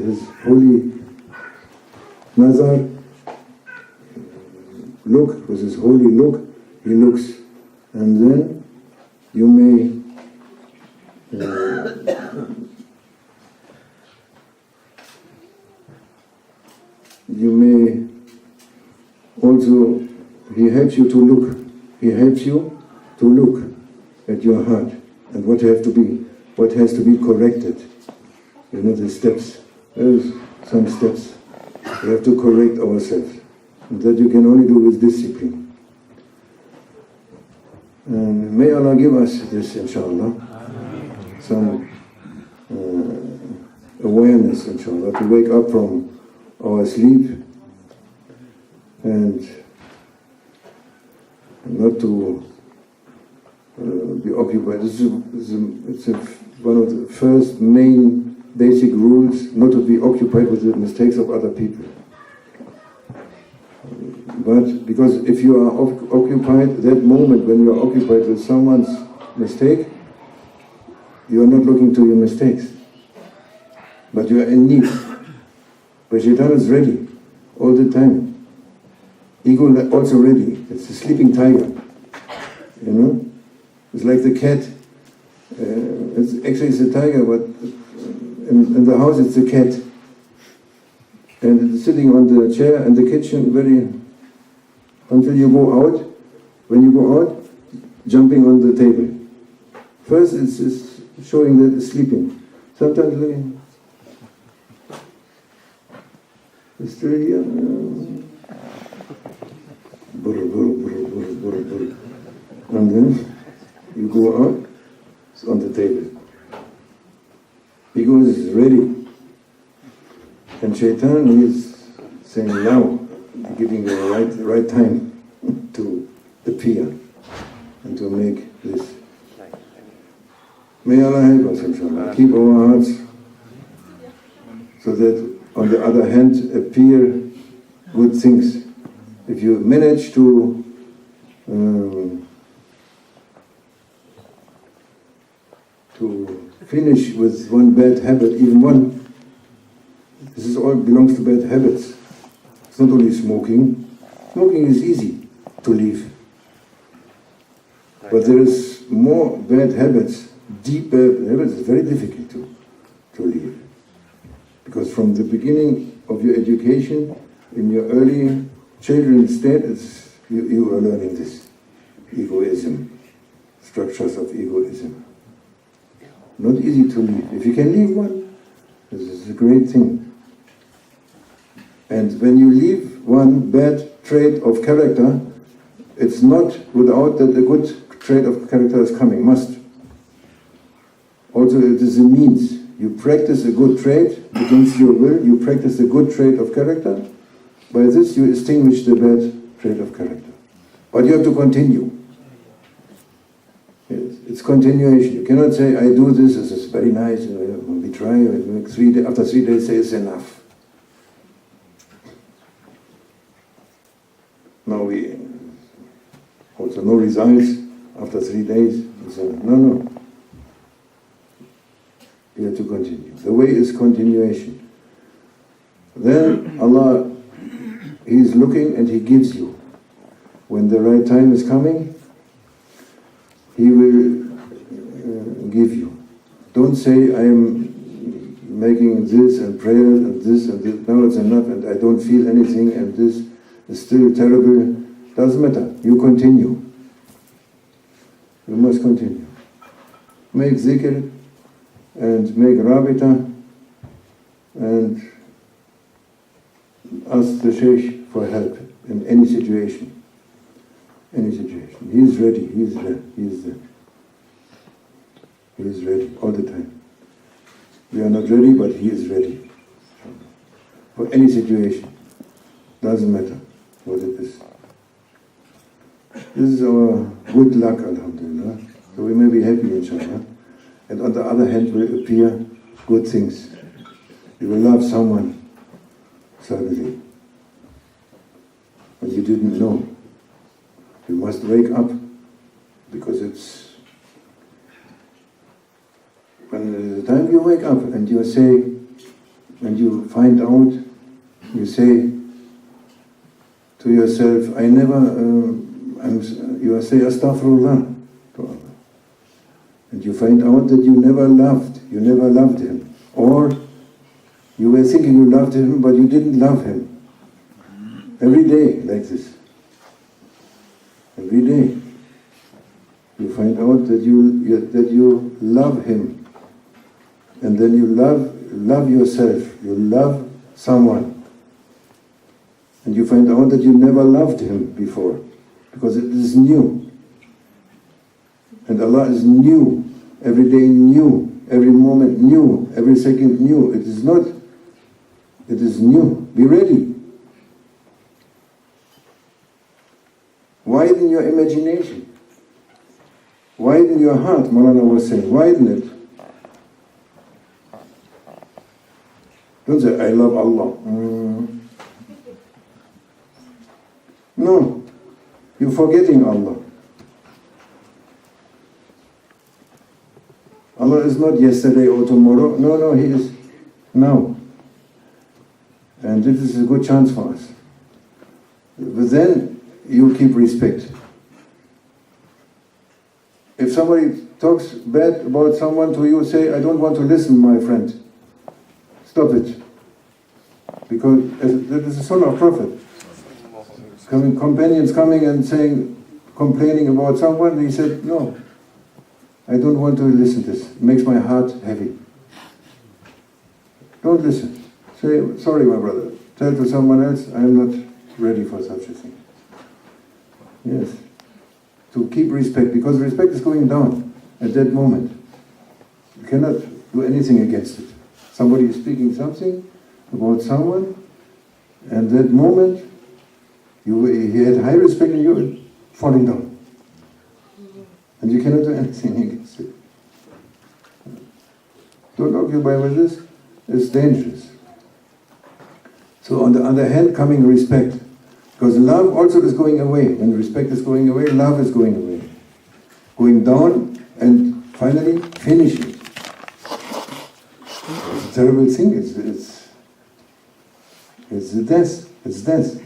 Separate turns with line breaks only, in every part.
his holy nazar, look, with his holy look, he looks. And then you may also, he helps you to look. He helps you to look at your heart and what has to be corrected. You know the steps. There's some steps. We have to correct ourselves. And that you can only do with discipline. And may Allah give us this, inshallah. Some awareness, inshallah, to wake up from our sleep and not to be occupied. It's one of the first main basic rules, not to be occupied with the mistakes of other people. But because if you are occupied, that moment when you are occupied with someone's mistake, you are not looking to your mistakes, but you are in need. But Shaitan is ready all the time. Ego also ready. It's a sleeping tiger. You know, it's like the cat. It's a tiger, but in the house it's a cat, and it's sitting on the chair in the kitchen until you go out. When you go out, jumping on the table. First it's showing that it's sleeping. Sometimes it's still here. And then you go out, it's on the table. Ego is ready. And Shaitan is saying now, giving the right time to appear and to make this. May Allah help us, inshallah. Keep our hearts so that on the other hand appear good things. If you manage to finish with one bad habit, even one, this all belongs to bad habits. It's not only smoking. Smoking is easy to leave. But there is more bad habits, deep bad habits, it's very difficult to leave. Because from the beginning of your education, in your early children's state, you are learning this. Egoism, structures of egoism. Not easy to leave. If you can leave one, this is a great thing. And when you leave one bad trait of character, it's not without that a good trait of character is coming, must. Also, it is a means. You practice a good trait against your will, you practice a good trait of character. By this, you extinguish the bad trait of character. But you have to continue. Yes, it's continuation. You cannot say, I do this is very nice, we try, after 3 days say it's enough. Now we also no results after 3 days. No. You have to continue. The way is continuation. Then Allah, He is looking and He gives you. When the right time is coming, He will give you. Don't say, I am making this and prayer and this and this. No, it's enough and I don't feel anything and this is still terrible. Doesn't matter. You continue. You must continue. Make zikr and make rabita and ask the Sheikh for help in any situation. Any situation. He is ready. He is there. He is there. He is ready all the time. We are not ready, but He is ready. For any situation. Doesn't matter what it is. This is our good luck, alhamdulillah. So we may be happy, inshallah. And on the other hand will appear good things. You will love someone suddenly. And you didn't know. You must wake up, because it's when the time you wake up and you say, and you find out, you say to yourself, I never, you say Astaghfirullah to Allah. And you find out that you never loved him. Or you were thinking you loved him, but you didn't love him. Every day like this. Every day. You find out that you love him. And then you love yourself. You love someone. And you find out that you never loved him before. Because it is new. And Allah is new. Every day new. Every moment new. Every second new. It is not. It is new. Be ready. Widen your imagination. Widen your heart, Maulana was saying. Widen it. Don't say, I love Allah. No. You're forgetting Allah. Allah is not yesterday or tomorrow. No, He is now. And this is a good chance for us. But then you keep respect. If somebody talks bad about someone to you, say, I don't want to listen, my friend. Stop it. Because that is the sunnah of Prophet. Companions coming and saying, complaining about someone, he said, no, I don't want to listen to this. It makes my heart heavy. Don't listen. Say, sorry, my brother. Tell to someone else, I am not ready for such a thing. Yes. To keep respect, because respect is going down at that moment. You cannot do anything against it. Somebody is speaking something about someone, and that moment, he had high respect and you were falling down. And you cannot do anything against it. Don't occupy with this, it's dangerous. So on the other hand, coming respect. Because love also is going away. When respect is going away, love is going away. Going down and finally finishing. It's a terrible thing. It's the death. It's death.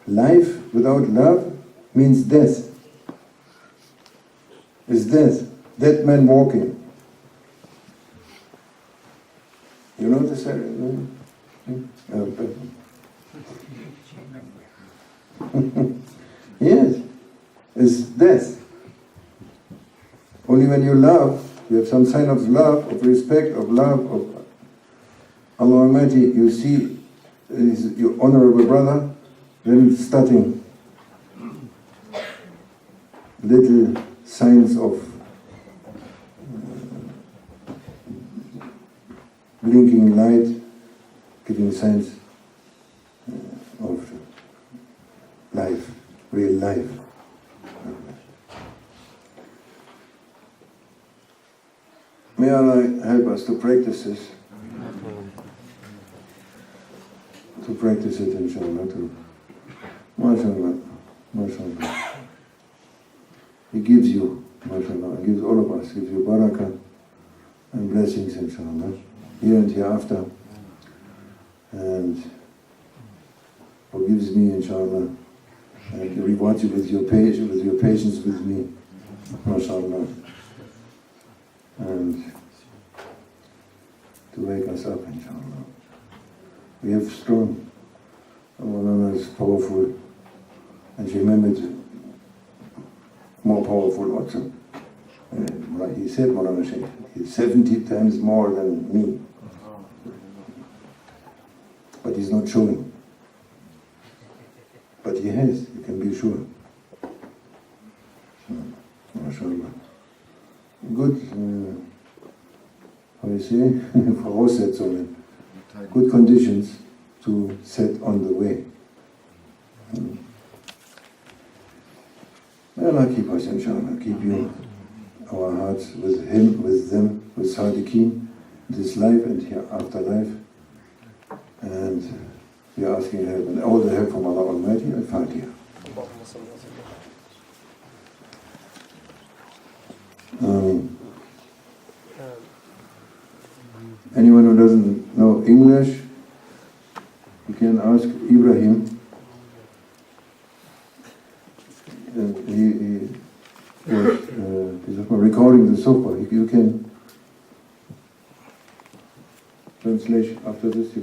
Life without love means death. It's death. Dead man walking. You know this area? Yes, it's death. Only when you love, you have some sign of love, of respect, of love, of Allah Almighty, you see your honorable brother, then starting little signs of blinking light, giving signs of life, real life. May Allah help us to practice this. To practice it, inshallah. MashaAllah. MashaAllah. He gives you, MashaAllah, He gives all of us, gives you barakah and blessings, inshallah, here and hereafter. And forgives me, inshallah, and rewards you with your patience with me, mashallah, and to wake us up, inshallah. We have strong, Allah is powerful, and she remembered more powerful also. He said, Maulana Sheikh, he's 70 times more than me, but he's not showing. But he has, you can be sure. MashaAllah. Good, how you say, Voraussetzungen, good conditions to set on the way. May Allah keep us, inshallah, keep you, our hearts with Him, with them, with Sadiqeen, this life and here afterlife. And we are asking help, and all the help from Allah Almighty. Al-Fatiha. Anyone who doesn't know know English, you can ask Ibrahim. He was recording the Sohbat. You can translation after this. You can